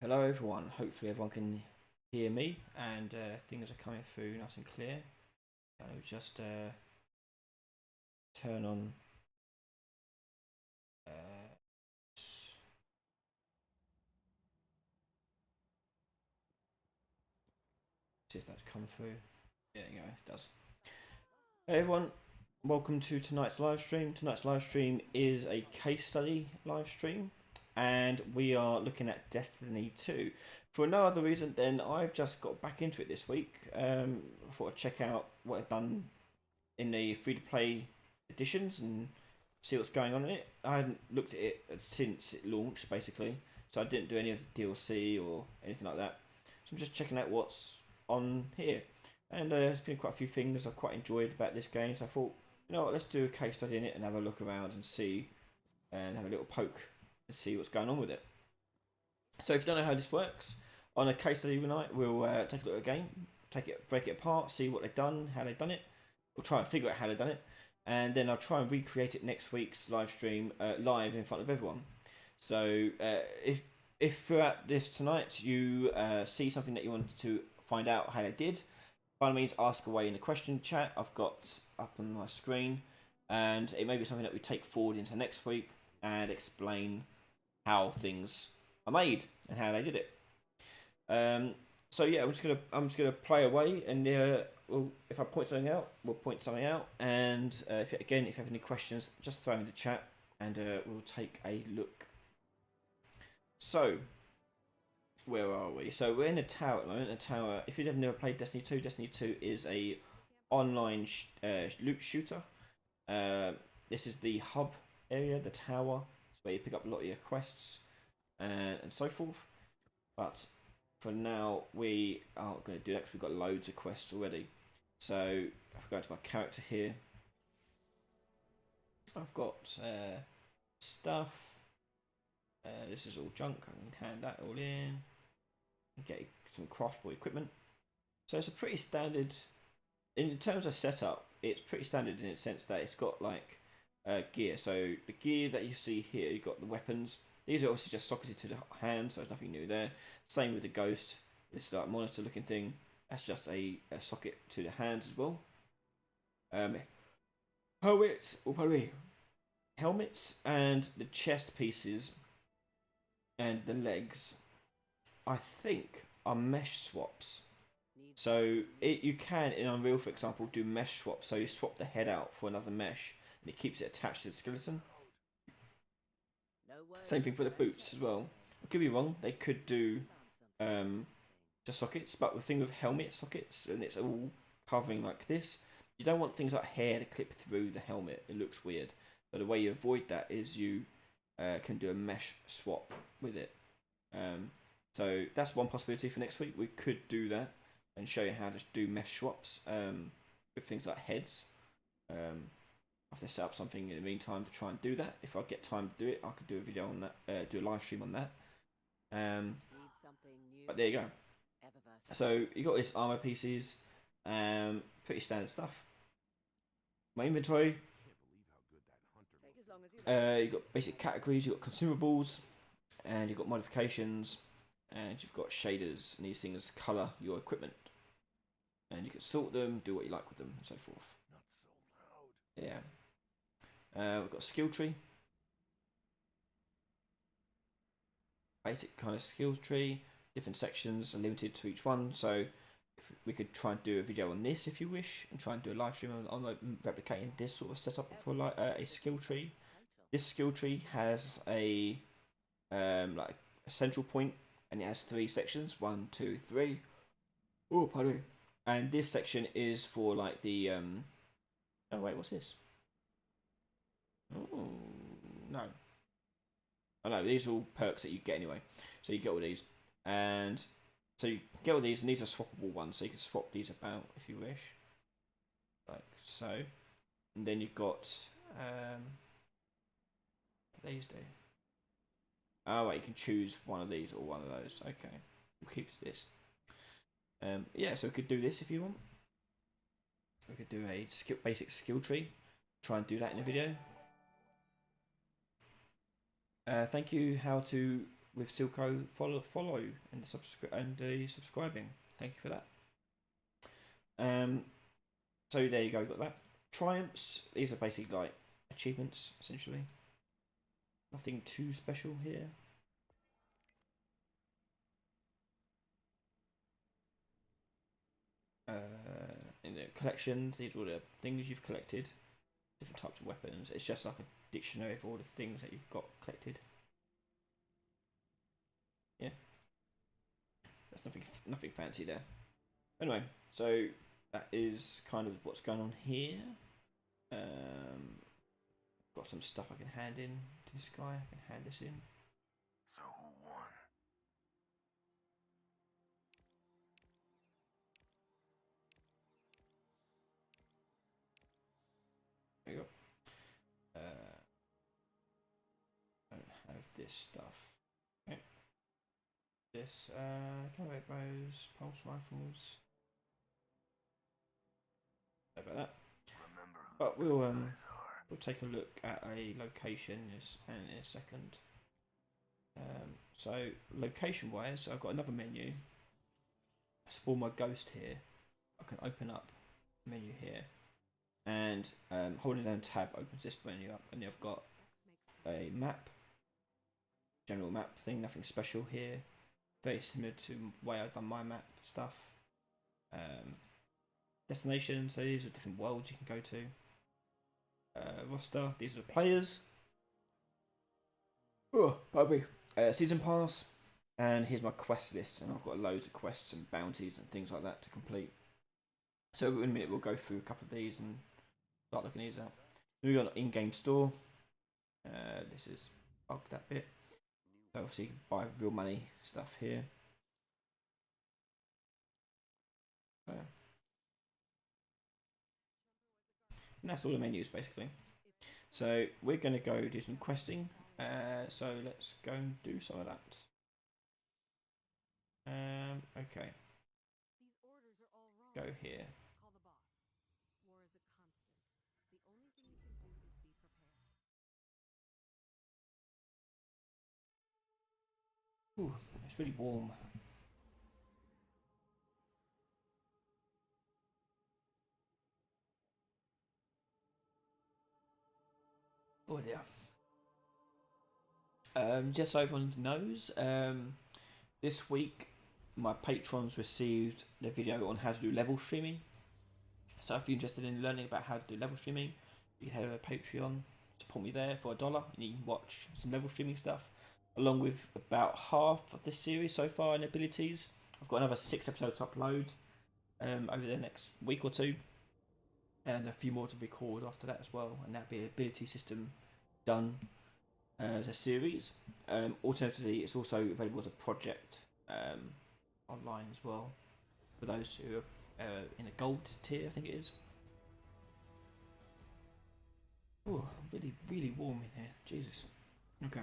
Hello everyone, hopefully everyone can hear me and things are coming through nice and clear. I'll just turn on see if that's come through. There you go, it does. Hey everyone, welcome to tonight's live stream. Tonight's live stream is a case study live stream and we are looking at Destiny 2 for no other reason than I've just got back into it this week. I thought I'd check out what I've done in the free-to-play editions and see what's going on in it. I hadn't looked at it since it launched, basically, so I didn't do any of the DLC or anything like that. So I'm just checking out what's on here, and there's been quite a few things I've quite enjoyed about this game. So I thought, you know what, let's do a case study in it and have a look around and see, and have a little poke and see what's going on with it. So if you don't know how this works, on a case study tonight, we'll take a look at a game, break it apart, see what they've done, how they've done it. We'll try and figure out how they've done it, and then I'll try and recreate it next week's live stream live in front of everyone. So if throughout this tonight you see something that you wanted to find out how they did, by all means ask away in the question chat I've got up on my screen, and it may be something that we take forward into next week and explain how things are made and how they did it. So yeah, I'm just gonna play away, and if I point something out, we'll point something out, and if you have any questions, just throw them in the chat, and we'll take a look. So, where are we? So we're in a tower at the moment. A tower. If you've never played Destiny 2, Destiny 2 is a online loot shooter. This is the hub area, the tower. It's where you pick up a lot of your quests and so forth. But for now, we aren't going to do that because we've got loads of quests already. So if I go into my character here, I've got stuff. This is all junk. I can hand that all in. Get some craftable equipment. So it's a pretty standard, in terms of setup, it's pretty standard in the sense that it's got like gear. So the gear that you see here, you've got the weapons. These are obviously just socketed to the hands, so there's nothing new there. Same with the ghost. This like monitor looking thing. That's just a socket to the hands as well. Helmets and the chest pieces and the legs, I think, are mesh swaps. So you can, in Unreal for example, do mesh swaps. So you swap the head out for another mesh, and it keeps it attached to the skeleton. Same thing for the boots as well. I could be wrong. They could do just sockets, but the thing with helmet sockets, and it's all covering like this, you don't want things like hair to clip through the helmet. It looks weird. So the way you avoid that is you can do a mesh swap with it. So that's one possibility for next week. We could do that and show you how to do mesh swaps with things like heads. I have to set up something in the meantime to try and do that. If I get time to do it, I could do a video on that, do a live stream on that. But there you go. So you got this armor pieces, pretty standard stuff. My inventory. You've got basic categories, you've got consumables, and you've got modifications, and you've got shaders, and these things colour your equipment. And you can sort them, do what you like with them, and so forth. Yeah. We've got a skill tree. Basic kind of skills tree. Different sections are limited to each one, so we could try and do a video on this if you wish, and try and do a live stream on replicating this sort of setup for like a skill tree. This skill tree has a like a central point, and it has 3 sections. 1, 2, 3. Oh, pardon. And this section is for like the oh wait, what's this? Oh no. Oh no, these are all perks that you get anyway. So you get all these, and so you get all these, and these are swappable ones, so you can swap these about if you wish, like so. And then you've got these do. Oh wait, you can choose one of these or one of those. Okay, we'll keep this. Yeah, so we could do this if you want. We could do a basic skill tree. Try and do that in a video. Thank you. How to with Silco follow and the subscribing. Thank you for that. So there you go, got that. Triumphs, these are basically like achievements essentially. Nothing too special here. In the collections, these are all the things you've collected, different types of weapons. It's just like a dictionary of all the things that you've got collected. Yeah, that's nothing fancy there. Anyway, so that is kind of what's going on here. Got some stuff I can hand in to this guy. I can hand this in. So who won? There you go. Don't have this stuff. Okay. This calibrate bows, pulse rifles. Sorry about that. But we'll take a look at a location in a second. So location wise, I've got another menu. For my ghost here, I can open up the menu here, and holding down tab opens this menu up, and I've got a map, general map thing, nothing special here. Very similar to the way I've done my map stuff. Destinations, so these are different worlds you can go to. Roster, these are the players. Oh, pardon me. Season pass, and here's my quest list, and I've got loads of quests and bounties and things like that to complete. So in a minute we'll go through a couple of these and start looking these out. Then we've got an in-game store. This is bugged that bit. So obviously you can buy real money stuff here. So, and that's all the menus basically. So we're going to go do some questing. So let's go and do some of that. Okay. Go here. Ooh, it's really warm. Oh dear. Just so everyone knows, this week my patrons received the video on how to do level streaming. So if you're interested in learning about how to do level streaming, you can head over to Patreon, support me there for $1, and you can watch some level streaming stuff, along with about half of the series so far in abilities. I've got another 6 episodes to upload over the next week or two, and a few more to record after that as well, and that'll be an ability system done as a series. Alternatively, it's also available as a project online as well for those who are in a gold tier, I think it is. Oh, really warm in here. Jesus. Okay.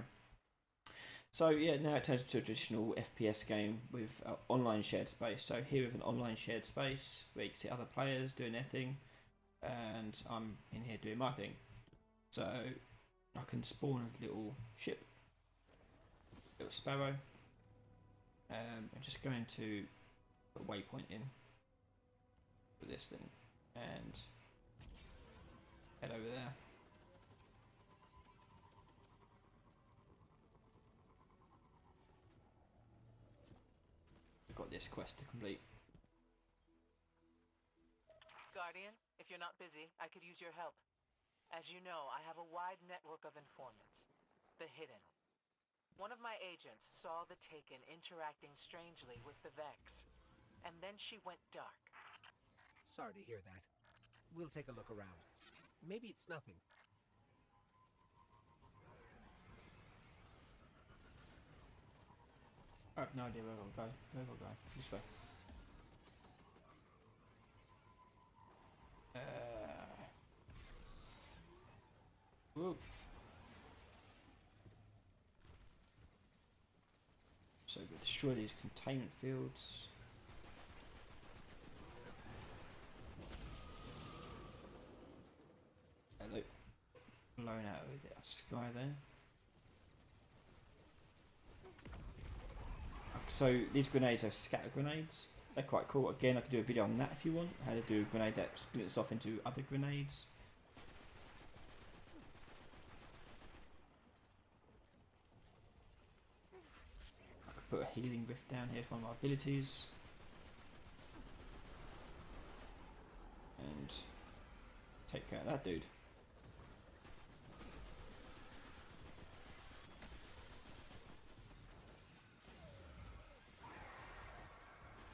So yeah, now it turns into a traditional FPS game with online shared space. So here we have an online shared space where you can see other players doing their thing, and I'm in here doing my thing. So I can spawn a little ship, little sparrow. I'm just going to put a waypoint in for this thing and head over there. I've got this quest to complete. Guardian, if you're not busy, I could use your help. As you know, I have a wide network of informants. The Hidden. One of my agents saw the Taken interacting strangely with the Vex. And then she went dark. Sorry to hear that. We'll take a look around. Maybe it's nothing. I have no idea where we'll go. Where we'll go? This way. Whoa. So we destroy these containment fields. Look, blown out of the sky there. So these grenades are scatter grenades. They're quite cool. Again, I could do a video on that if you want. How to do a grenade that splits off into other grenades. I could put a healing rift down here for one of my abilities. And take care of that dude.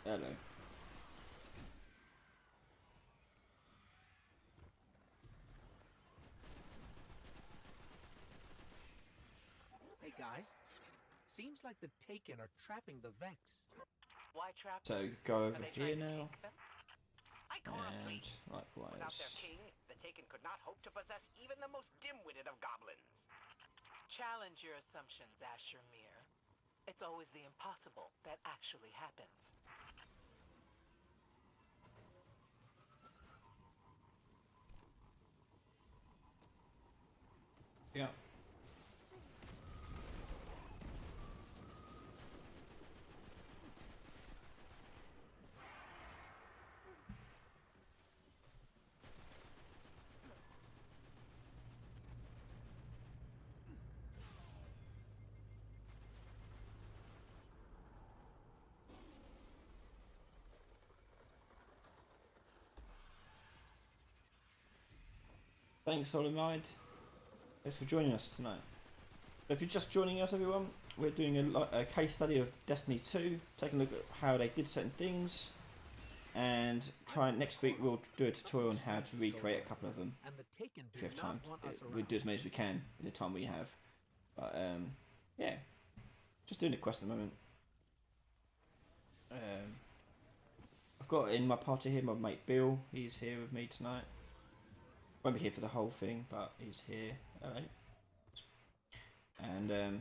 Hello. Hey guys, seems like the Taken are trapping the Vex. Why trap So them? go Are over they here trying to now, take them? I call a and please. Without their likewise. king, the Taken could not hope to possess even the most dim-witted of goblins. Challenge your assumptions, Asher Mir. It's always the impossible that actually happens. Yeah. Thanks, Solomide. Thanks for joining us tonight. If you're just joining us, everyone, we're doing a case study of Destiny 2, taking a look at how they did certain things, and next week we'll do a tutorial on how to recreate a couple of them. And the Taken do If we have not time, want us we'll around. do as many as we can in the time we have. But yeah, just doing the quest at the moment. I've got in my party here my mate Bill. He's here with me tonight. Won't be here for the whole thing, but he's here. Alright. And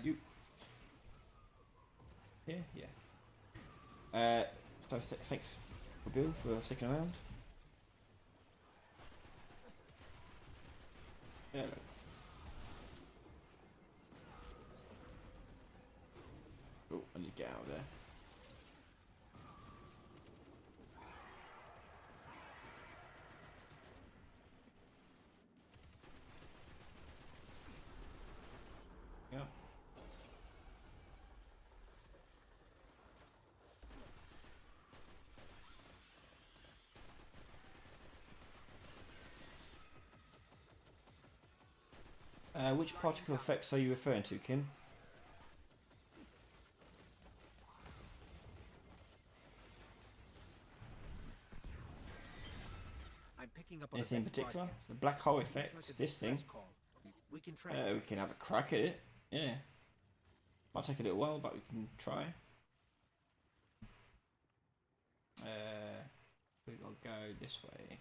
you here? Yeah. So thanks for Bill for sticking around. Yeah. Oh, I need to get out of there. Yeah. Which particle effects are you referring to, Kim? I'm picking up on Anything a in Vex particular? broadcast. The black hole Seems effect, like a this thing. distress call. We can track We can have a crack at it. Yeah. Might take a little while, but we can try. We gotta go this way.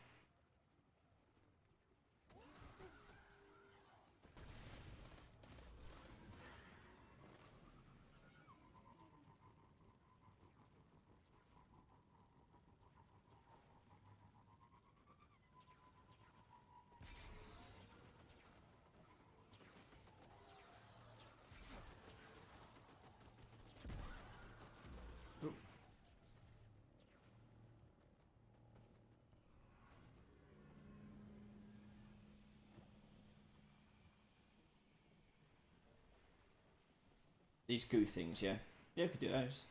Oop. These goo things, yeah. Yeah, we could do those.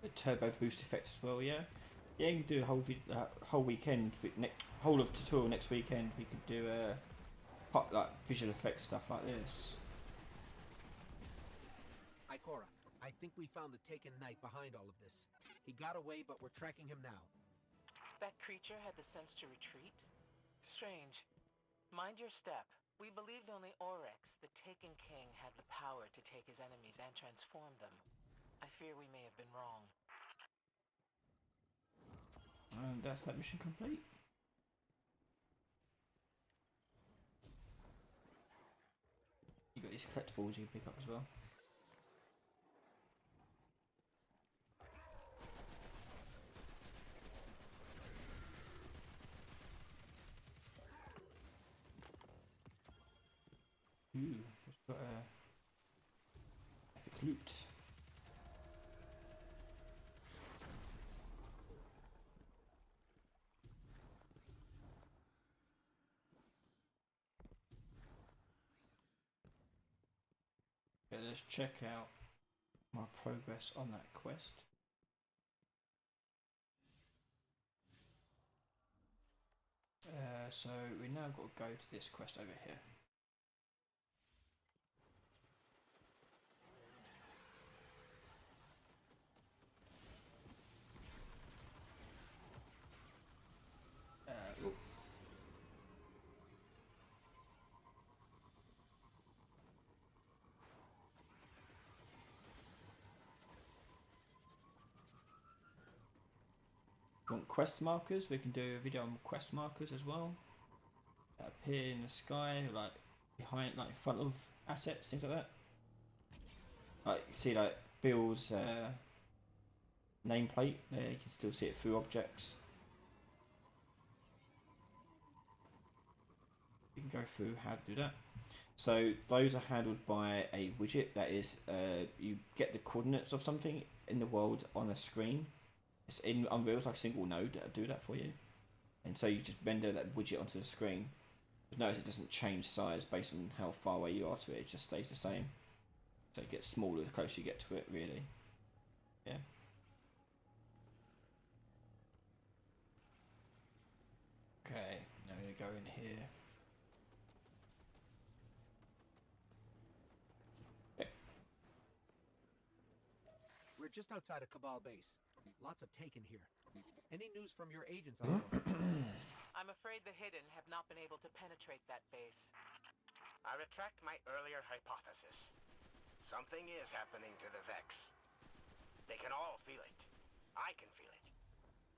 A turbo boost effect as well, yeah. Yeah, you can do a whole weekend, whole of tutorial next weekend. We could do like visual effects stuff like this. Cora, I think we found the Taken Knight behind all of this. He got away, but we're tracking him now. That creature had the sense to retreat? Strange. Mind your step. We believed only Oryx, the Taken King, had the power to take his enemies and transform them. I fear we may have been wrong. And that's that mission complete. You got these collectibles you can pick up as well. Ooh, we've got epic loot. Okay, let's check out my progress on that quest. So we now got to go to this quest over here. Ooh. Want quest markers? We can do a video on quest markers as well. Appear in the sky, like behind, like in front of assets, things like that. Like you see, like Bill's nameplate there. You can still see it through objects. You can go through how to do that. So those are handled by a widget that is you get the coordinates of something in the world on a screen. It's in Unreal, it's like a single node that'll do that for you. And so you just render that widget onto the screen. But notice it doesn't change size based on how far away you are to it, it just stays the same. So it gets smaller the closer you get to it, really. Yeah. Okay, now I'm going to go in here. We're just outside of Cabal base. Lots of Taken here. Any news from your agents on the I'm afraid the Hidden have not been able to penetrate that base. I retract my earlier hypothesis. Something is happening to the Vex. They can all feel it. I can feel it.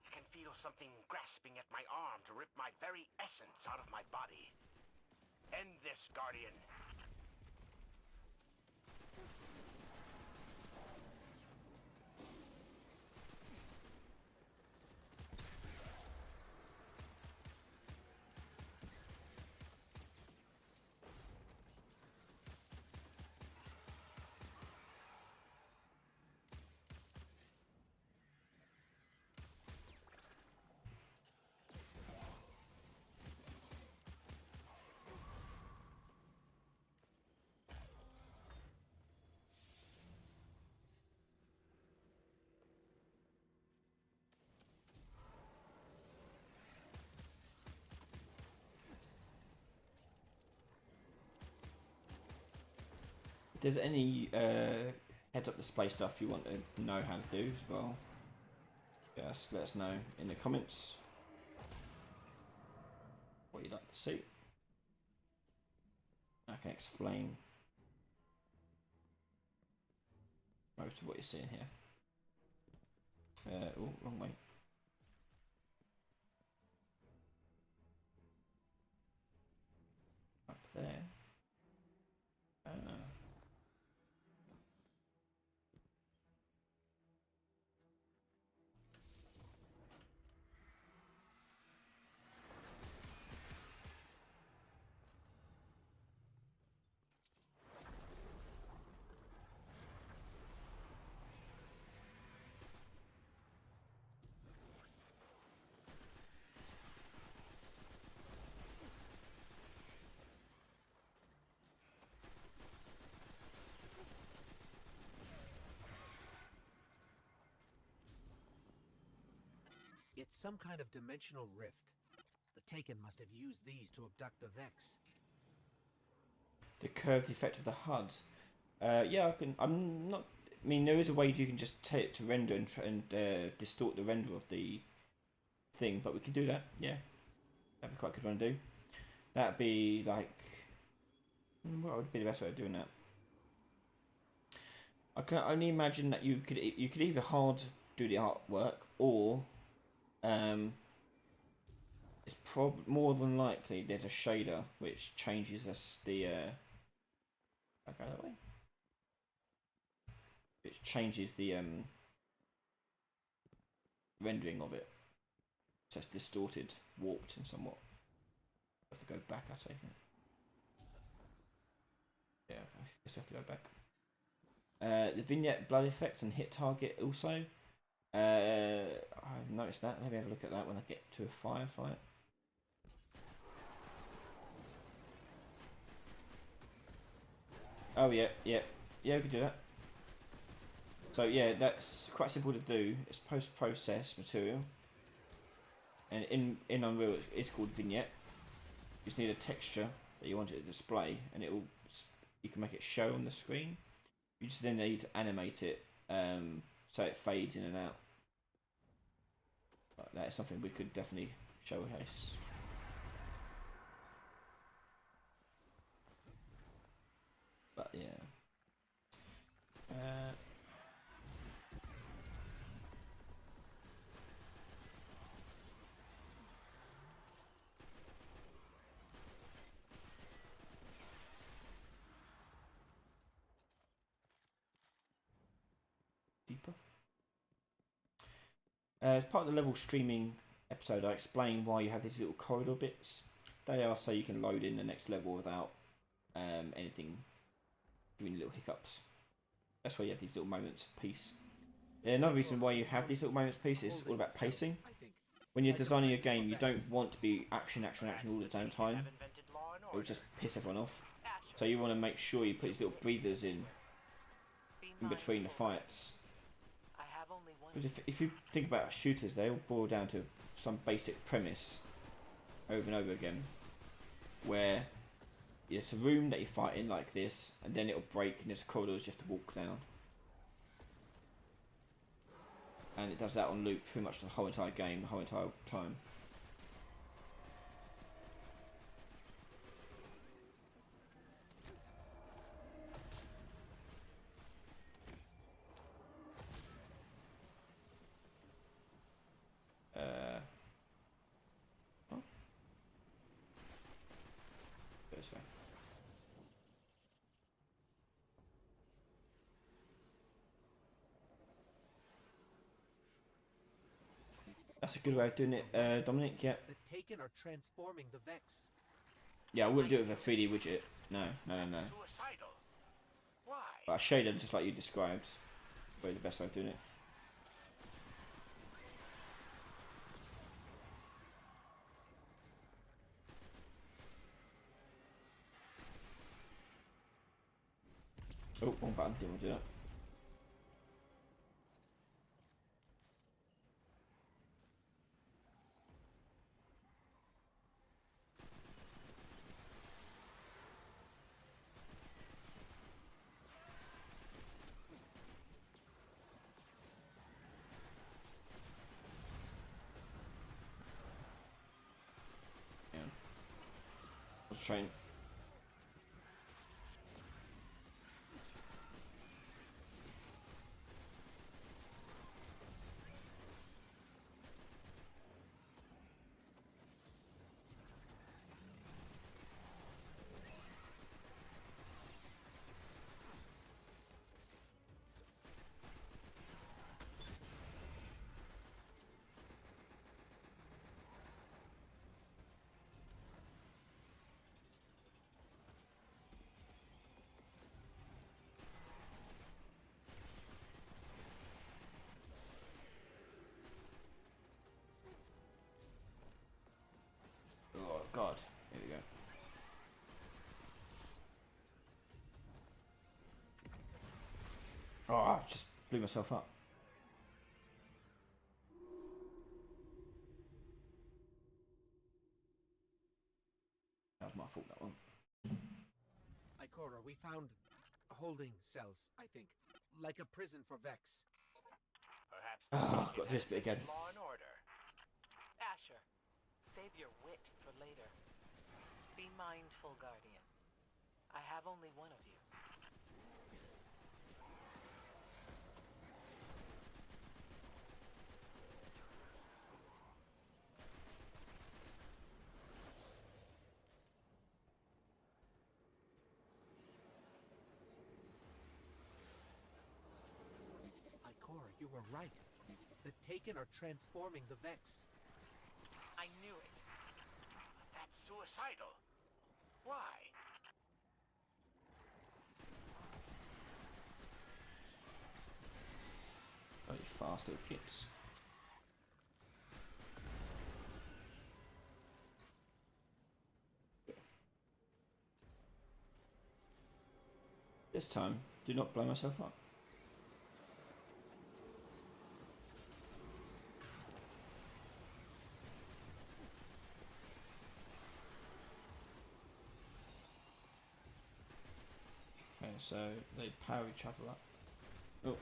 I can feel something grasping at my arm to rip my very essence out of my body. End this, Guardian. If there's any heads-up display stuff you want to know how to do as well, just let us know in the comments what you'd like to see. I can explain most of what you're seeing here. Oh, wrong way. Up there. It's some kind of dimensional rift. The Taken must have used these to abduct the Vex. The curved effect of the HUD. Yeah, I can. I'm not I mean, there is a way you can just tell it to render and distort the render of the thing, but we can do that. Yeah, that'd be quite a good one to do. That'd be like, what would be the best way of doing that? I can only imagine that you could either hard do the artwork, or it's more than likely there's a shader which changes the okay, that way. It changes the rendering of it, so it's distorted, warped, and somewhat. I have to go back. I take it. Yeah, okay. Just have to go back. The vignette blood effect and hit target also. I've noticed that. Let me have a look at that when I get to a firefight. Oh yeah, we can do that. So yeah, that's quite simple to do. It's post-process material, and in Unreal it's called vignette. You just need a texture that you want it to display, and you can make it show on the screen. You just then need to animate it so it fades in and out. But that is something we could definitely showcase. But yeah. Deeper. As part of the level streaming episode, I explain why you have these little corridor bits. They are so you can load in the next level without anything giving little hiccups. That's why you have these little moments of peace. Another reason why you have these little moments of peace is all about pacing. When you're designing a game, you don't want to be action all the damn time. It will just piss everyone off. So you want to make sure you put these little breathers in between the fights. Because if you think about shooters, they all boil down to some basic premise over and over again, where it's a room that you fight in like this, and then it'll break, and there's corridors you have to walk down. And it does that on loop pretty much the whole entire game, the whole entire time. Oh. This way. That's a good way of doing it, Dominic. Yeah. The Taken are transforming the Vex. Yeah, I wouldn't do it with a 3D widget. No. Suicidal. Why? But a shader, just like you described, is probably the best way of doing it. Oh, wrong button. Didn't want to do that. Yeah. Let's try and... Oh god, here we go. Oh, I just blew myself up. That was my fault, that one. Ikora, we found holding cells, I think. like a prison for Vex. Perhaps Ah, got this bit again. law and order. Asher, save your wit for later. Be mindful, Guardian. I have only one of you. Ikora, you were right. The Taken are transforming the Vex. I knew it. That's suicidal. Why? Bloody fast little kids. This time, do not blow myself up. Okay, so they power each other up. Oh.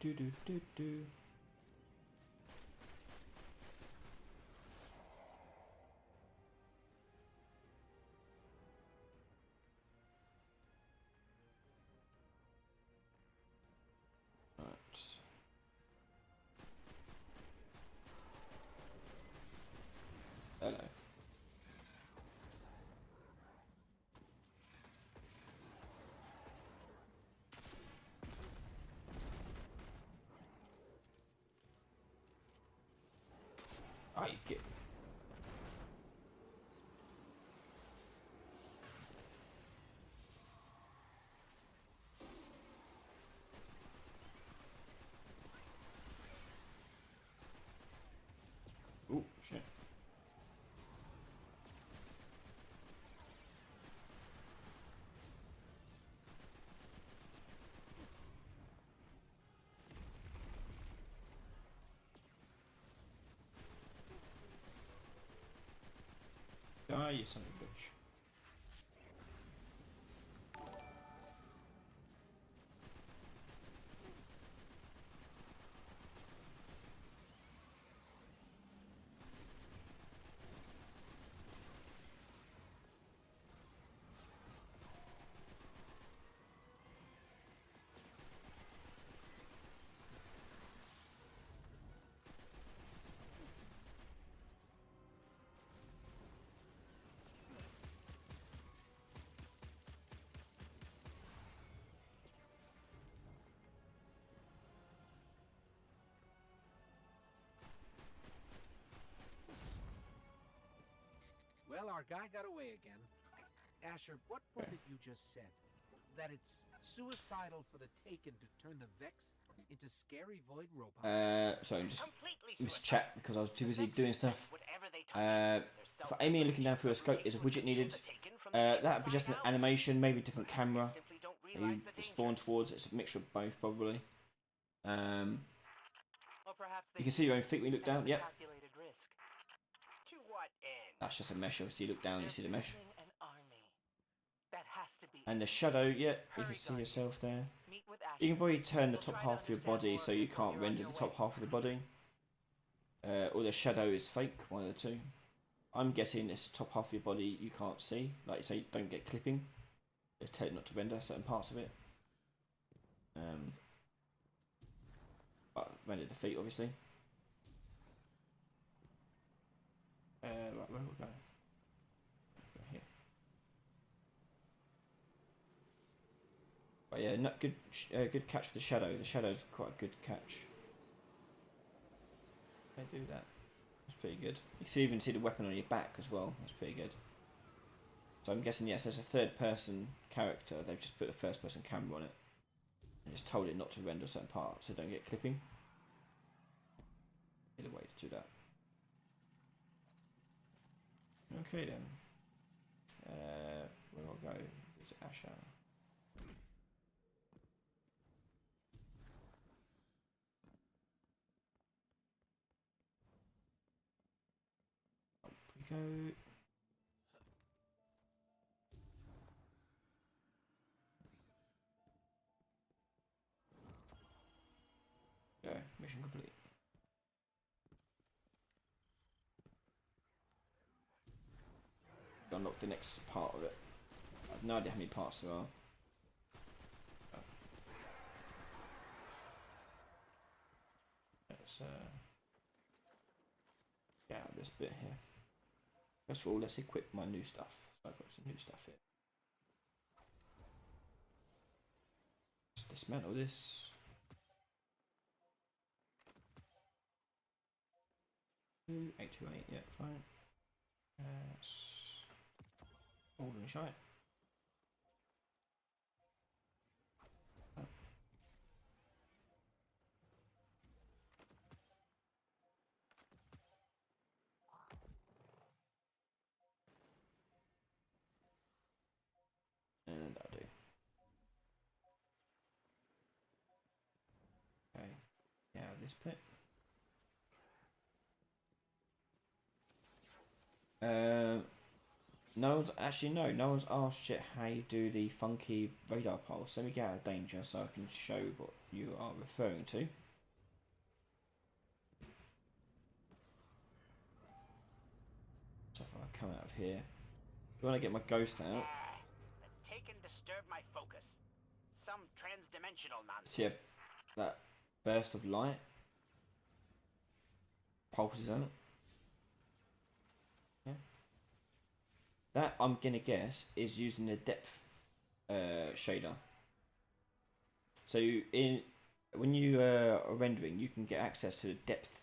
Do. Right. Hello. I get. Oh shit. Die, you son of a bitch. Well, our guy got away again. Asher, what was it you just said? That it's suicidal for the Taken to turn the Vex into scary void robots? Sorry, I'm just Completely missed suicidal. chat because I was too The busy Vex doing can stuff. do whatever they touch. Their For aiming and looking down through a scope, there's a widget needed. That would be just an animation, maybe a different camera. You spawn towards, it's a mixture of both probably. Or perhaps You can see your own feet when you look down. Yep, calculated risk. To what end? that's just a mesh. Obviously, you look down, you They're see the mesh. building an army. That has to be. And the shadow, yeah, you Hurry, can see Guardian. yourself there. Meet with You can Asher. probably turn the We'll top try to half of your understand body more so of you this while can't you're on render your the top way. half of the body. Or the shadow is fake, one of the two. I'm guessing this top half of your body you can't see, like so you don't get clipping. It's tell it not to render certain parts of it. But render the feet obviously. Right, where will we go? Go here. But yeah, not good. Good catch for the shadow. The shadow's quite a good catch. I do that. That's pretty good. You can even see the weapon on your back as well. That's pretty good. So I'm guessing, yes, as a third-person character, they've just put a first-person camera on it. And just told it not to render certain parts so don't get clipping. Get a way to do that. Okay then. Where do I go? Visit Asher. Up we go. Go. Mission complete. Unlock the next part of it. I have no idea how many parts there are. Let's get out of this bit here. First of all, let's equip my new stuff. So I've got some new stuff here. Let's dismantle this. Ooh, 828, yeah, fine. Old and shite. And that'll do. Okay, yeah, this bit. No one's actually no one's asked yet how you do the funky radar pulse. Let me get out of danger so I can show what you are referring to. So if I come out of here, when I get my ghost out, The Taken disturbed my focus. Some trans-dimensional nonsense. see that burst of light pulses out. Yeah. That I'm gonna guess is using the depth shader. So when you are rendering, you can get access to the depth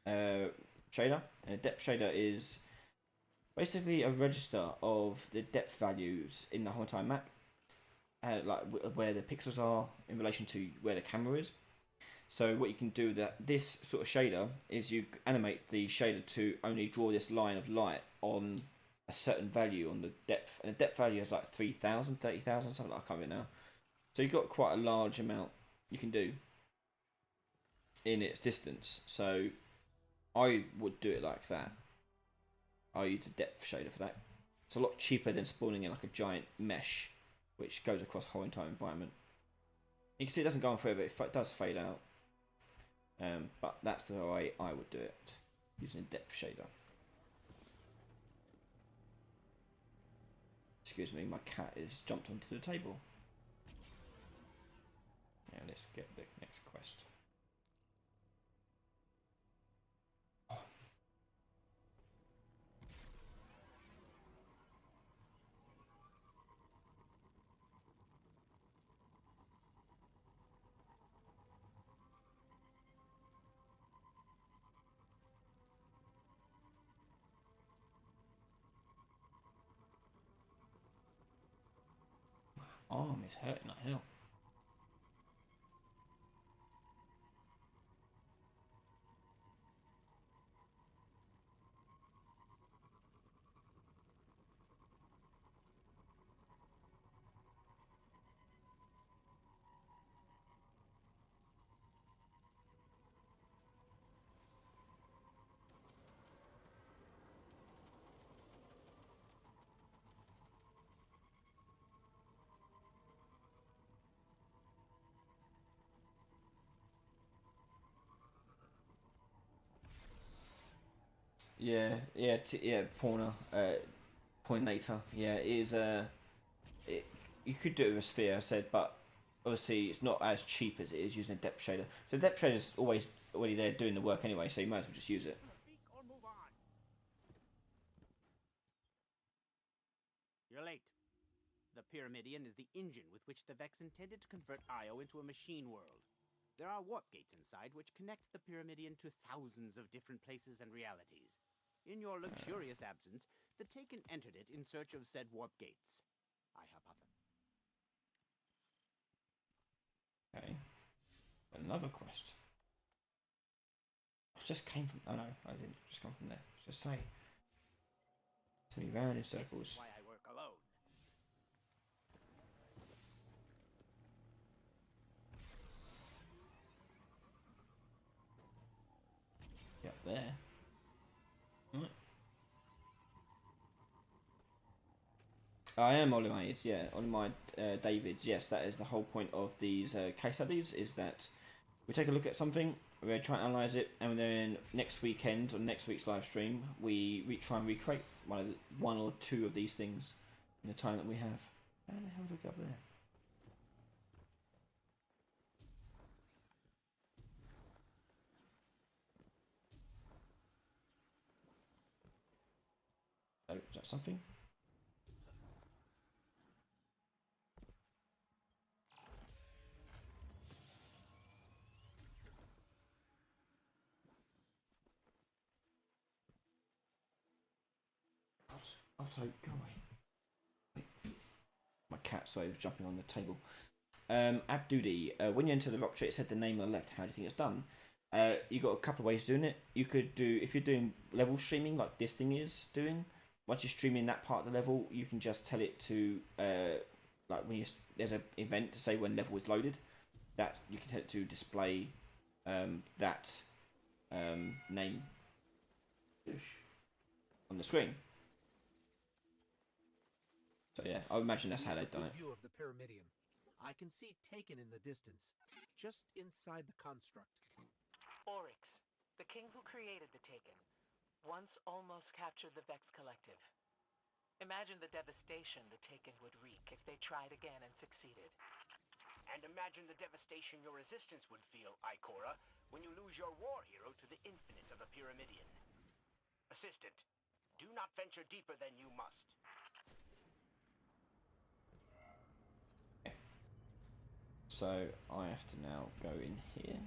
shader, and a depth shader is basically a register of the depth values in the whole entire map, like where the pixels are in relation to where the camera is. So what you can do that this sort of shader is you animate the shader to only draw this line of light on a certain value on the depth, and the depth value is like 3,000, 30,000, something like I can't remember now. So you've got quite a large amount you can do in its distance. So I would do it like that. I use a depth shader for that. It's a lot cheaper than spawning in like a giant mesh, which goes across the whole entire environment. You can see it doesn't go on forever, it does fade out. But that's the way I would do it, using a depth shader. Excuse me, my cat is jumped onto the table. Now let's get the next quest. Arm is hurting like hell. Yeah, Porner, Poinator. Yeah, it is. You could do it with a sphere, I said, but obviously it's not as cheap as it is using a depth shader. So depth shader is always already there doing the work anyway, so you might as well just use it. Speak or move on. You're late. The Pyramidion is the engine with which the Vex intended to convert Io into a machine world. There are warp gates inside which connect the Pyramidion to thousands of different places and realities. In your luxurious absence, the Taken entered it in search of said warp gates. I hypothesize. Okay. Another quest. I just came from. Oh no, I didn't just come from there. Just say. To me round in This is circles. why I work alone. Get up there. Right. I am automated, yeah, on my David. Yes, that is the whole point of these case studies, is that we take a look at something, we try and analyse it, and then next weekend or next week's live stream, we try and recreate one or two of these things in the time that we have. How the hell do we get up there? Oh, is that something? Otto, go away. My cat, sorry, was jumping on the table. Abdudi, when you enter the rock tree, it said the name on the left. How do you think it's done? You got a couple of ways of doing it. You could do, if you're doing level streaming like this thing is doing. Once you're streaming that part of the level, you can just tell it to like when there's an event to say when level is loaded. That you can tell it to display that name on the screen. So yeah, I would imagine that's how they've done it. View of the Pyramidion. I can see Taken in the distance, just inside the construct. Oryx, the king who created the Taken, once almost captured the Vex Collective. Imagine the devastation the Taken would wreak if they tried again and succeeded. And imagine the devastation your resistance would feel, Ikora, when you lose your war hero to the infinite of the Pyramidion. Assistant, do not venture deeper than you must. So I have to now go in here.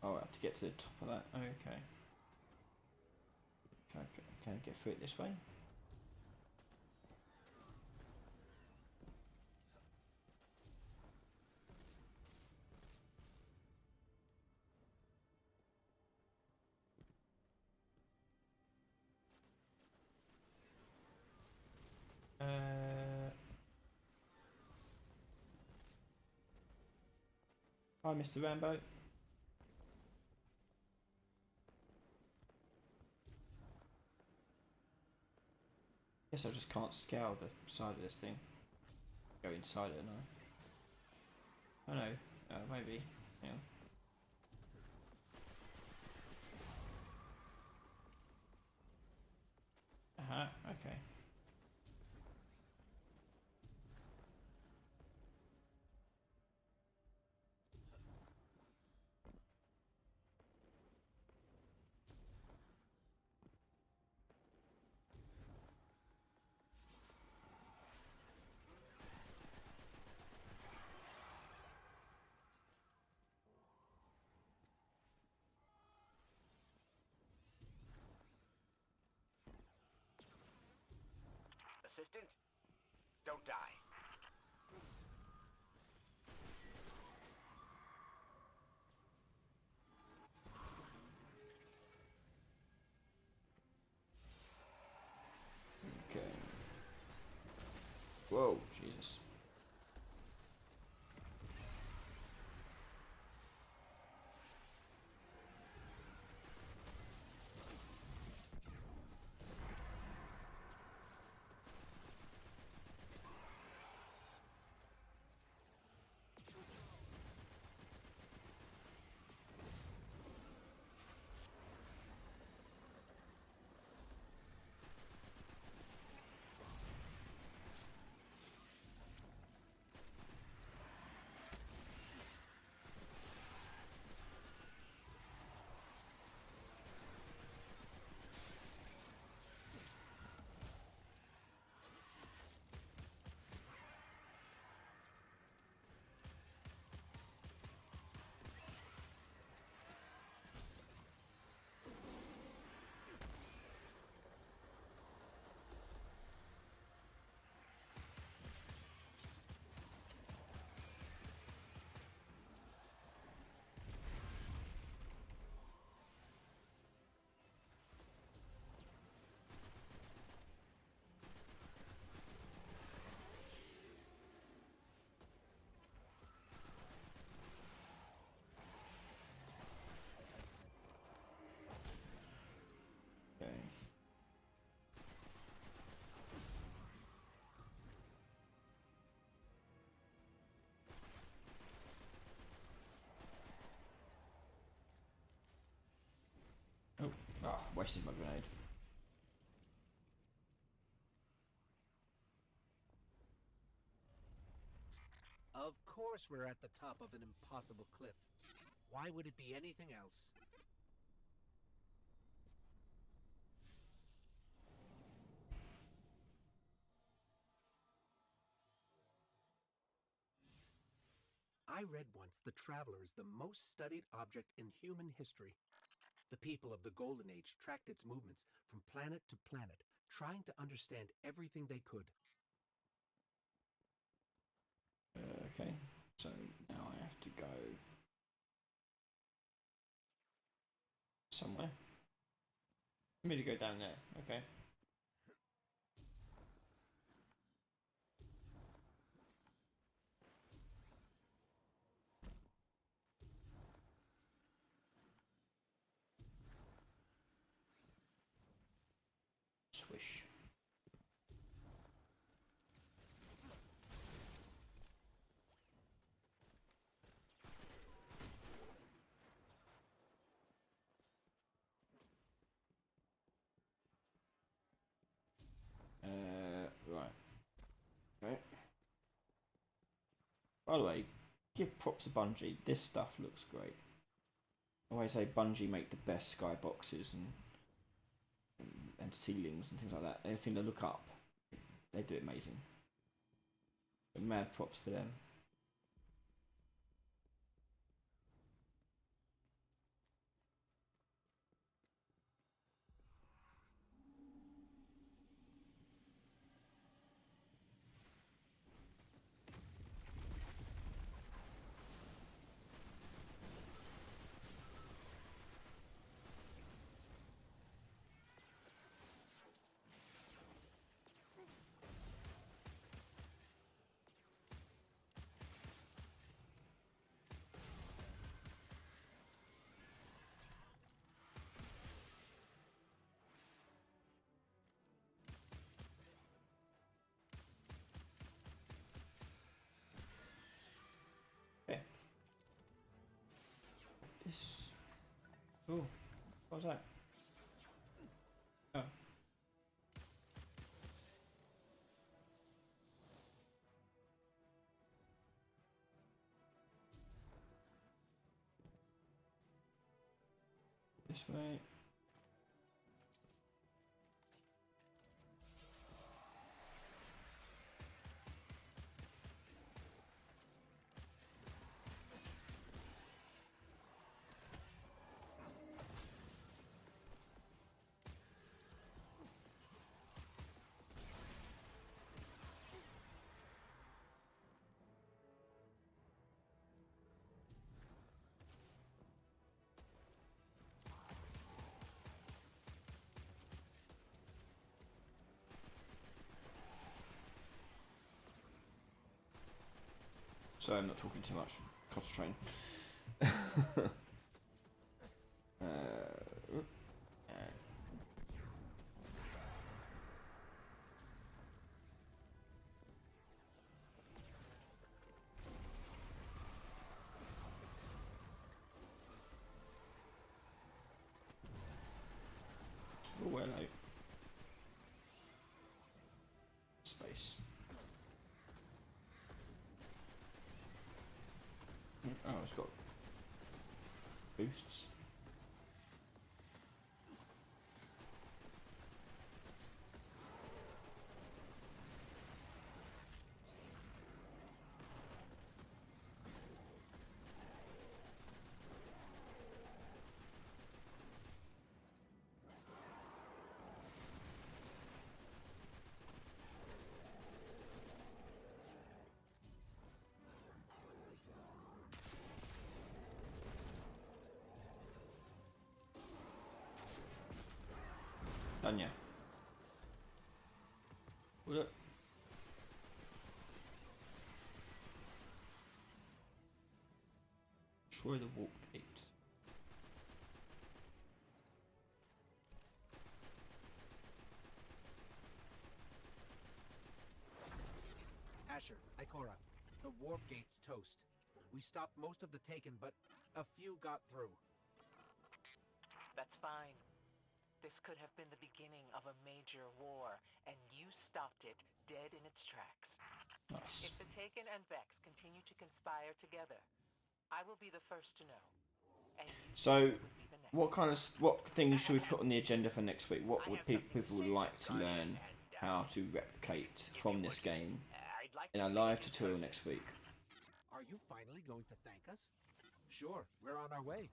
Oh, I have to get to the top of that. Okay. Can I get through it this way? Hi, Mr. Rambo. Guess I just can't scale the side of this thing. Go inside it, no. Oh no, maybe. Yeah. Okay. Assistant, don't die. Okay. Whoa, Jesus. wasted my grenade. Of course we're at the top of an impossible cliff. Why would it be anything else? I read once the Traveler is the most studied object in human history. The people of the Golden Age tracked its movements from planet to planet, trying to understand everything they could. Okay, so now I have to go somewhere. For me to go down there, okay. Swish. Right. Okay. By the way, give props to Bungie. This stuff looks great. I always say Bungie make the best skyboxes and ceilings and things like that. Anything to look up, they do it amazing. So mad props to them. Okay. This. Oh, what was that? Oh. This way. So I'm not talking too much. Concentrating. Oh, hello. Space. Oh, it's got boosts. Done ya? Will it? Destroy the warp gate. Asher, Ikora, the warp gate's toast. We stopped most of the Taken, but a few got through. That's fine. This could have been the beginning of a major war, and you stopped it dead in its tracks. Nice. If the Taken and Vex continue to conspire together, I will be the first to know. And you So, would be the next. what things should we put on the agenda for next week? What would people like to Guardian, learn and, how to replicate if from you this would, game I'd like in to a see live it in tutorial person. next week? Are you finally going to thank us? Sure, we're on our way.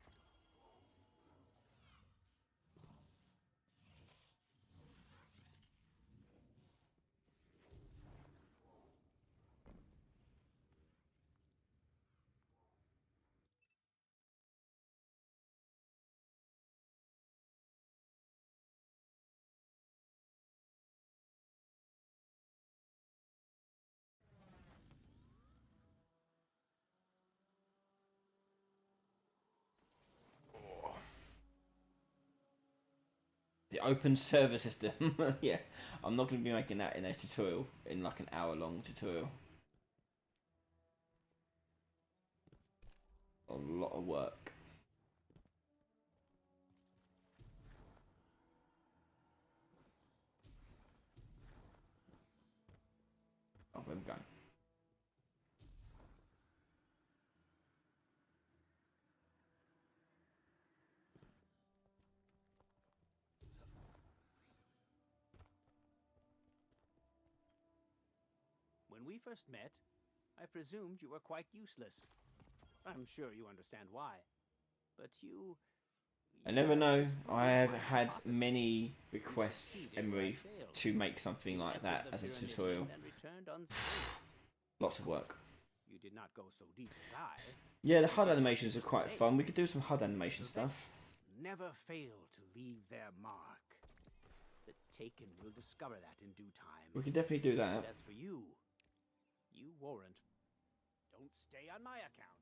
The open server system. Yeah, I'm not going to be making that in a tutorial, in like an hour-long tutorial. A lot of work. Oh, where am I going? When we first met, I presumed you were quite useless. I'm sure you understand why. But you... I never you know. disproved I have my had hypothesis. many You requests, succeeded where I Emery, failed. to make something You like entered that the as a pyramid tutorial. and returned unscathed. Lots of work. You did not go so deep as I. Yeah, the HUD animations are quite fun. We could do some HUD animation stuff. Never fail to leave their mark. The Taken will discover that in due time. We can definitely do that. And as for you, you warrant. Don't stay on my account.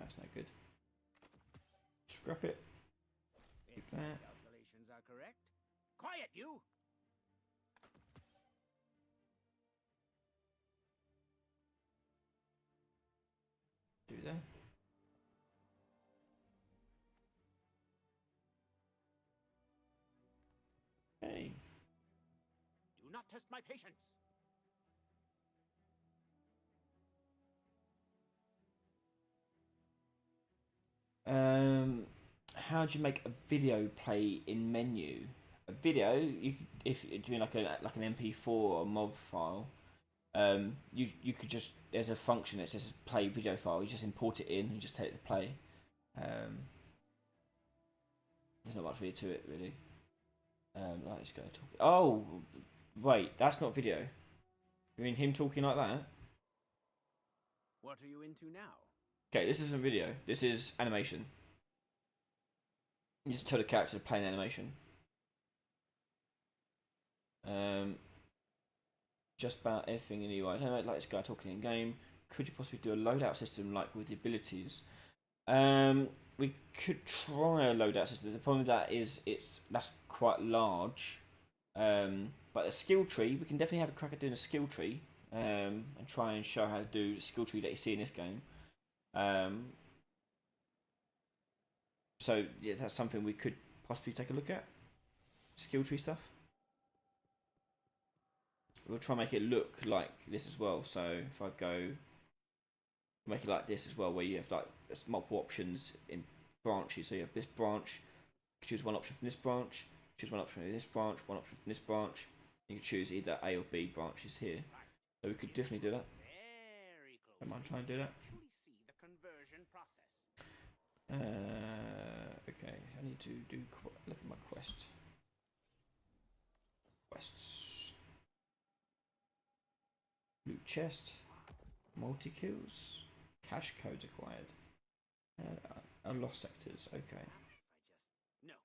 That's no good. Scrap it. If Keep my that. calculations are correct. Quiet, you! Do that. Okay. Do not test my patience. How do you make a video play in menu? A video, you could, if you're doing like an MP4 or MOV file, you could just, there's a function that says play video file. You just import it in and just take the play. There's not much really to it really. Let's go talk. Oh, wait, that's not video. You mean him talking like that? What are you into now? Okay, this isn't video. This is animation. You just tell the character to play an animation. Just about everything in UI. I don't know, like this guy talking in game. Could you possibly do a loadout system like with the abilities? We could try a loadout system. The problem with that is that's quite large. But a skill tree, we can definitely have a crack at doing a skill tree. And try and show how to do the skill tree that you see in this game. So yeah, that's something we could possibly take a look at. Skill tree stuff. We'll try and make it look like this as well. So if I go, make it like this as well, where you have like multiple options in branches. So you have this branch, choose one option from this branch, choose one option from this branch, one option from this branch. You can choose either A or B branches here. So we could definitely do that. Very close. Don't mind trying to do that. Actually see the conversion process. Okay, I need to look at my quest. Quests. Loot chest. Multi kills. Cash codes acquired. Lost sectors. Okay. No, I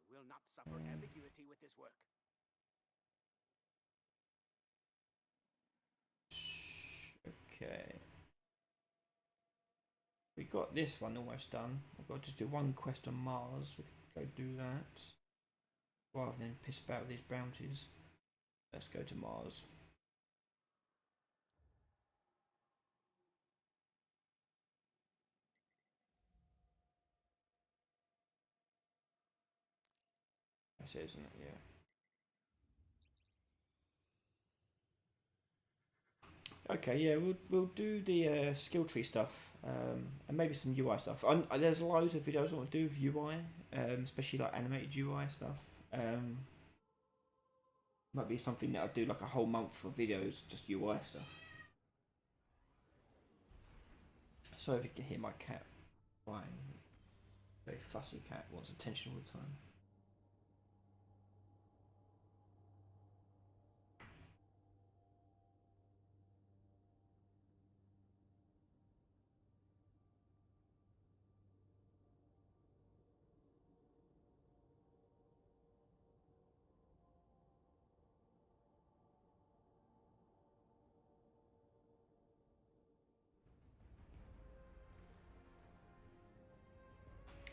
will not suffer ambiguity with this work. Okay. We got this one almost done. We've got to do one quest on Mars. We could go do that. Rather than piss about with these bounties. Let's go to Mars. That's it, isn't it? Yeah. Okay, yeah, we'll do the skill tree stuff, and maybe some UI stuff. There's loads of videos I want to do with UI, especially like animated UI stuff. Might be something that I'll do like a whole month of videos, just UI stuff. So if you can hear my cat crying, very fussy cat, wants attention all the time.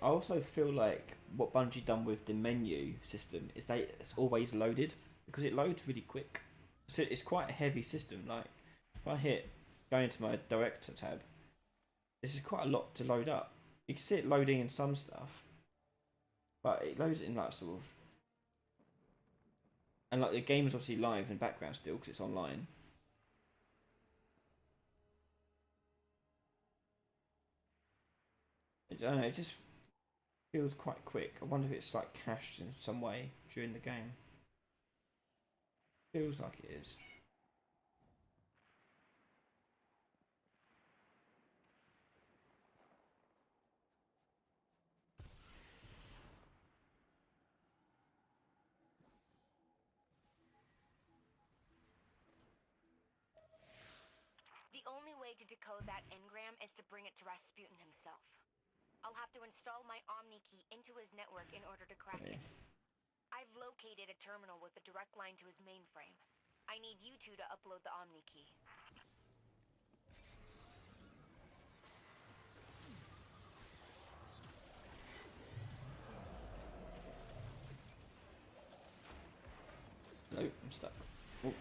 I also feel like what Bungie done with the menu system is it's always loaded because it loads really quick. So it's quite a heavy system. Like if I hit go into my director tab, this is quite a lot to load up. You can see it loading in some stuff, but it loads it in like sort of, and like the game is obviously live in the background still because it's online. I don't know. It just feels quite quick. I wonder if it's like cached in some way during the game. Feels like it is. The only way to decode that engram is to bring it to Rasputin himself. I'll have to install my Omni key into his network in order to crack it. I've located a terminal with a direct line to his mainframe. I need you two to upload the Omni key. Nope, I'm stuck. Oh.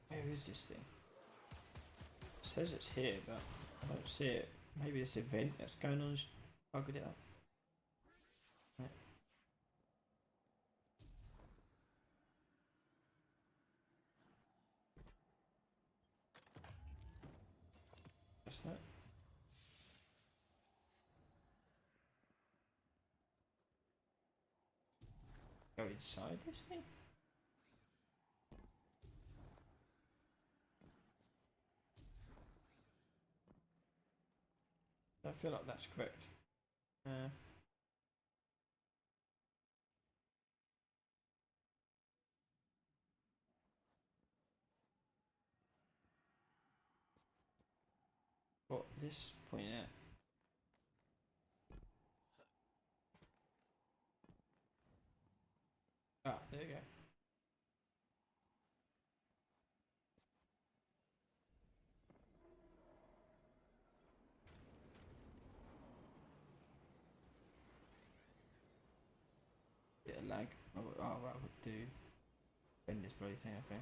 Where is this thing? It says it's here, but I don't see it. Maybe this event that's going on has buggered it up. Right. That's that. Go inside this thing? I feel like that's correct. What this point at? Ah, there you go. Bit of lag. Oh, that would do. Bend this bloody thing, okay.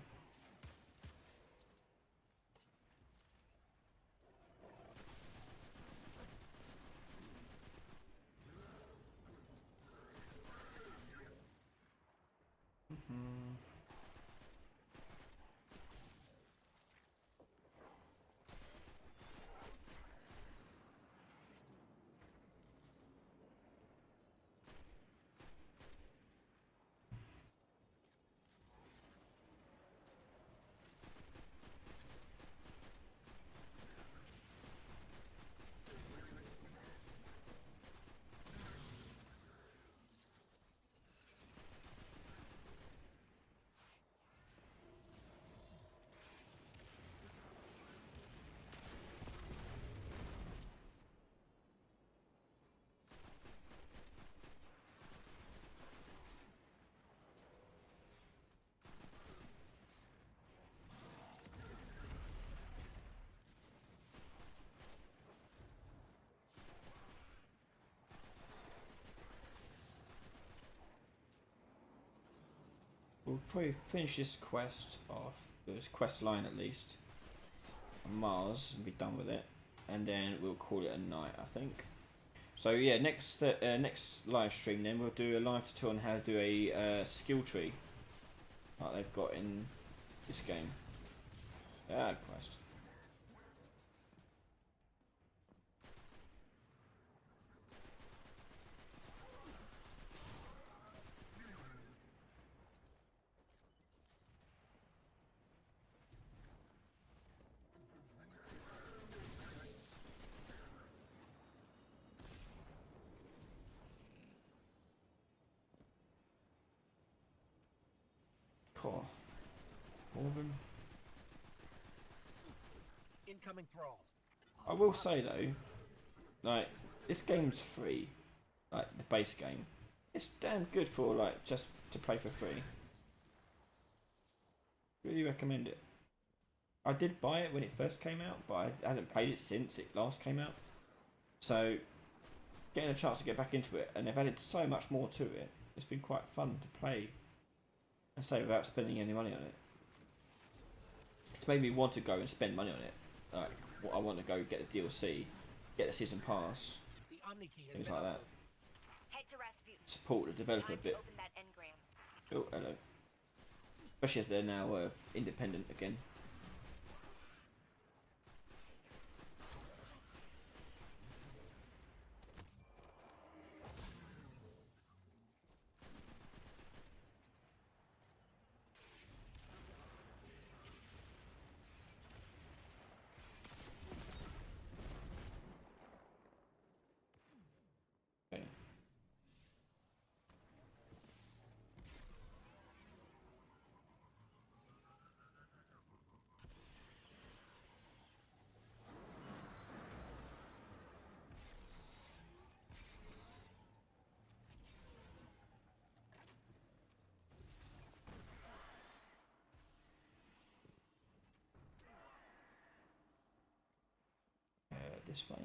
we'll probably finish this quest off, this quest line at least, on Mars, and be done with it, and then we'll call it a night, I think. So yeah, next live stream then we'll do a live tutorial on how to do a skill tree, like they've got in this game. Quest. Cool. Orban. Incoming thrall. I will say though, like, this game's free, like the base game. It's damn good for like just to play for free. Really recommend it. I did buy it when it first came out, but I hadn't played it since it last came out. So getting a chance to get back into it, and they've added so much more to it. It's been quite fun to play, and say without spending any money on it. It's made me want to go and spend money on it. Like, I want to go get the DLC, get the season pass, The Omni key has things been like that. uploaded. Head to Rasputin. Support the developer a Time to bit. open that engram. Oh, hello. Especially as they're now independent again. Okay. This way.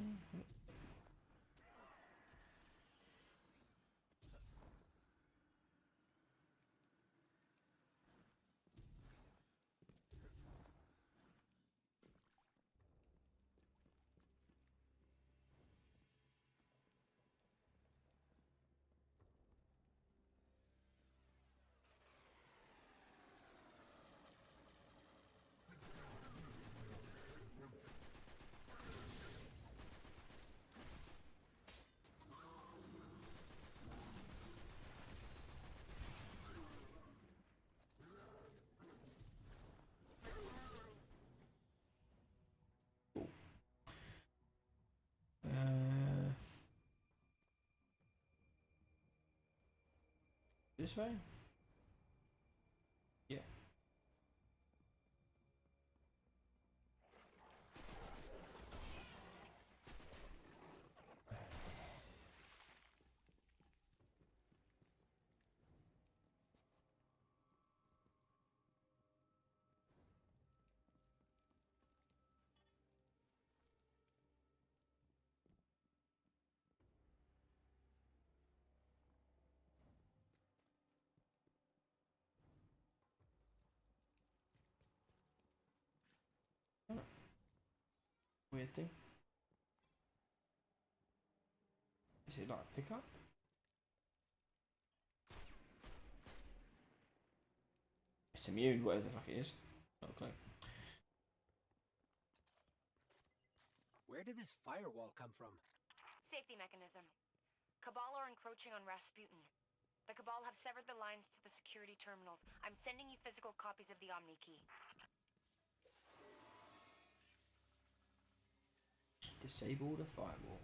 This way? Yeah. Weird thing. Is it like pick up? It's immune, whatever the fuck it is. Okay. Where did this firewall come from? Safety mechanism. Cabal are encroaching on Rasputin. The Cabal have severed the lines to the security terminals. I'm sending you physical copies of the Omni key. Disable the firewall.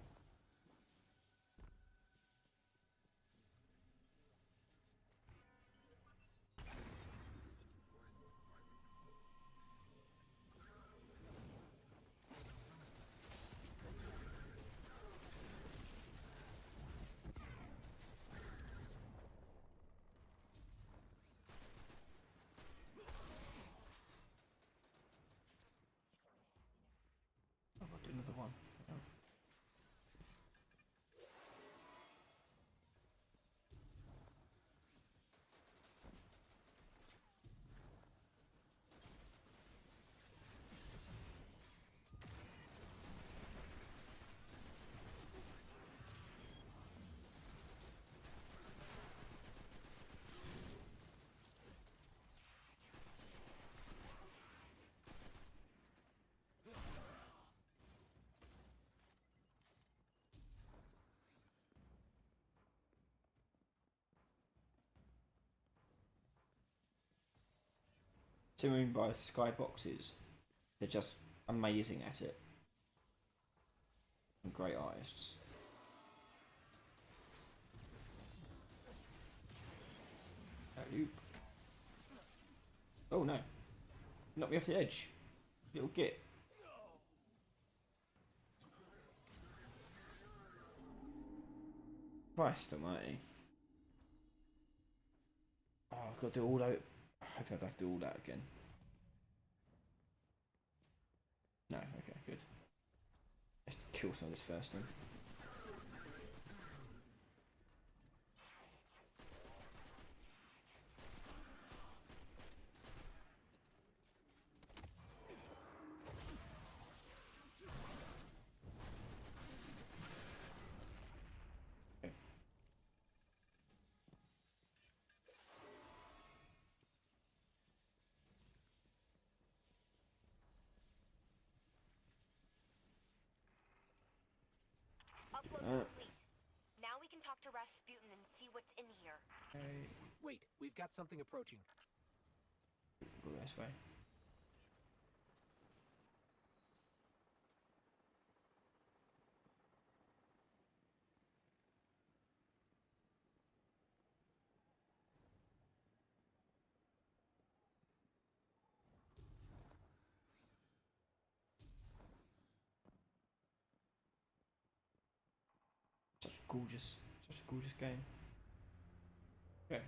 Oh, I'll do another one. Oh. Simmering by Skyboxes. They're just amazing at it. And great artists. Alley-oop. Oh no. Knock me off the edge. Little git. Christ almighty. Oh, I've got to do all that. I hope I have to do all that again. No, okay, good. Let's kill some of this first then. Upload complete. Now we can talk to Rasputin and see what's in here. Okay. Wait, we've got something approaching. Go this way. Such a gorgeous game. Okay.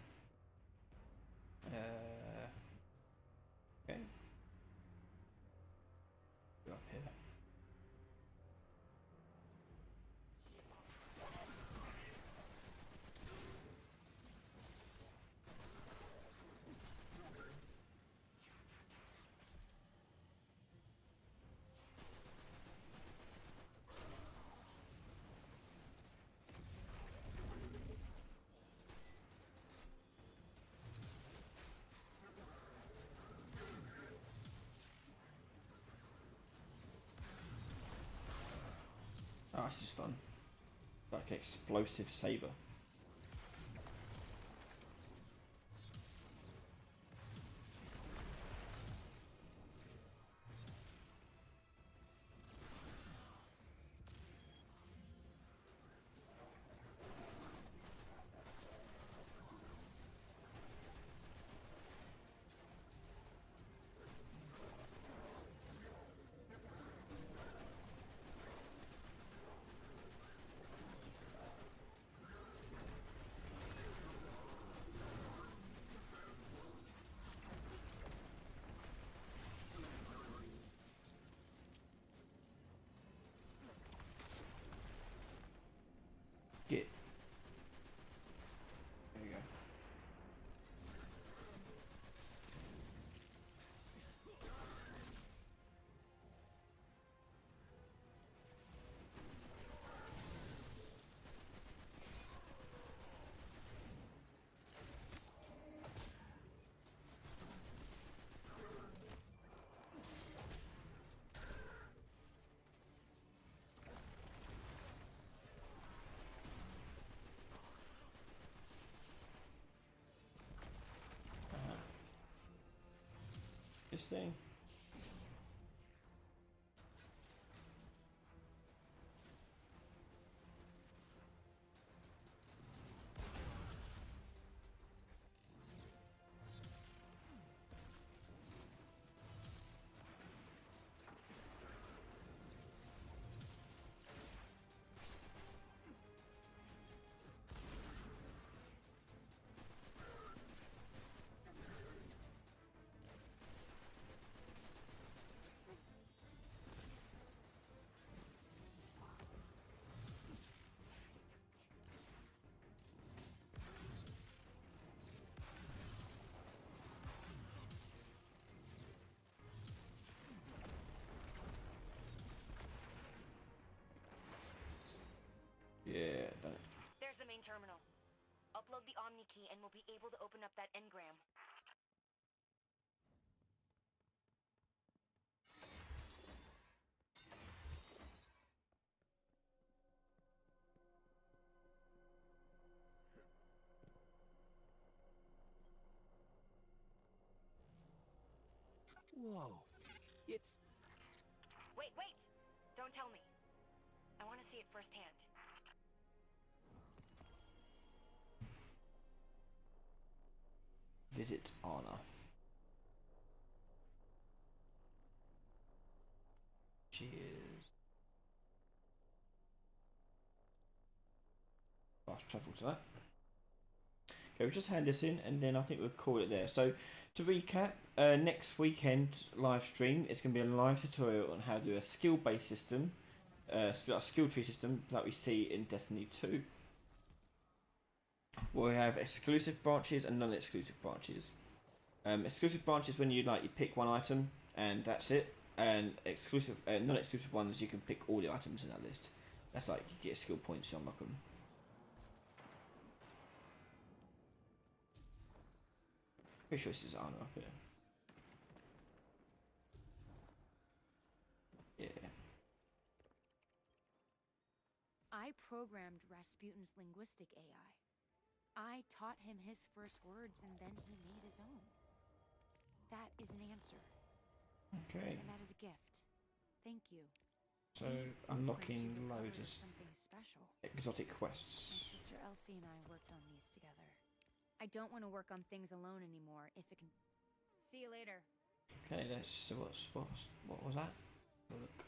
Okay. Go up here. Oh, this is fun. Like an explosive saber. Get. There we go. This thing. Yeah, done it. There's the main terminal. Upload the Omni key and we'll be able to open up that engram. Whoa. It's... Wait, wait! Don't tell me. I want to see it firsthand. Visit Anna. Cheers. Fast travel to that. Okay, we'll just hand this in and then I think we'll call it there. So to recap, next weekend live stream is going to be a live tutorial on how to do a skill-based system, a skill tree system that we see in Destiny 2. We'll have exclusive branches and non-exclusive branches. Exclusive branches when you pick one item and that's it, and exclusive non-exclusive ones you can pick all the items in that list. That's like you get skill points to unlock them. Pretty sure this is Anna up here. Yeah. I programmed Rasputin's linguistic AI. I taught him his first words and then he made his own. That is an answer. Okay. And that is a gift. Thank you. So These unlocking blueprints you loads recovered of are something special. exotic My quests. sister Elsie and I worked on these together. I don't want to work on things alone anymore if it can... See you later. Okay, let's what was that? Look.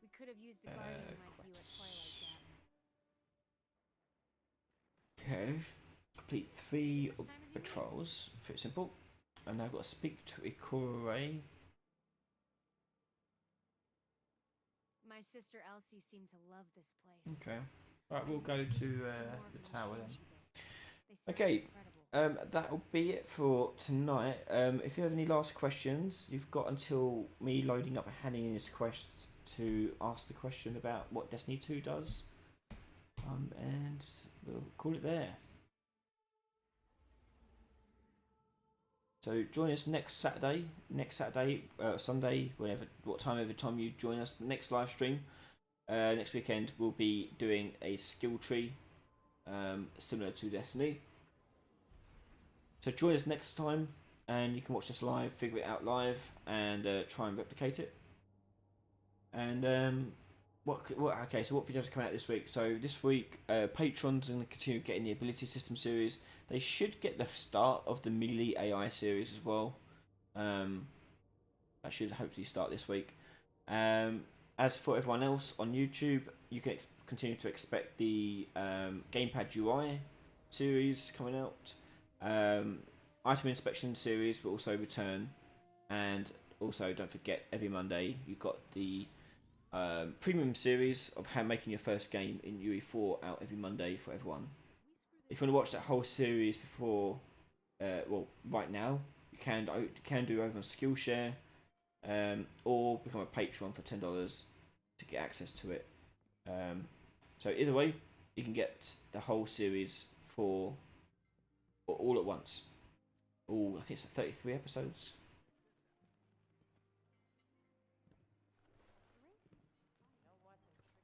We could have used a guardian like you at quests. Twilight Gap. Okay. Complete 3 Which time is he patrols. Pretty simple. And I've got to speak to Ikure. My sister Elsie seemed to love this place. Okay. Right, we'll go to the tower then. They Okay. sound incredible. That'll be it for tonight. If you have any last questions, you've got until me loading up and handing in this quest to ask the question about what Destiny 2 does. And we'll call it there. So join us next Saturday, Sunday, whatever time you join us. Next live stream, next weekend we'll be doing a skill tree, similar to Destiny. So join us next time, and you can watch this live, figure it out live, and try and replicate it. And okay, so what videos are coming out this week? So this week, patrons are going to continue getting the ability system series. They should get the start of the Melee AI series as well. That should hopefully start this week. As for everyone else on YouTube, you can continue to expect the Gamepad UI series coming out. Item inspection series will also return, and also don't forget every Monday you've got the premium series of how making your first game in UE4 out every Monday for everyone. If you want to watch that whole series before, right now you can do over on Skillshare, or become a patron for $10 to get access to it. So either way, you can get the whole series for all at once. I think it's 33 episodes.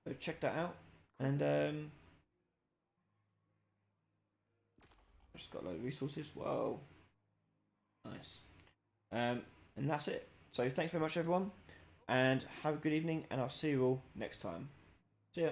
So check that out, and just got a load of resources. Whoa, nice. And that's it. So thanks very much, everyone, and have a good evening. And I'll see you all next time. See ya.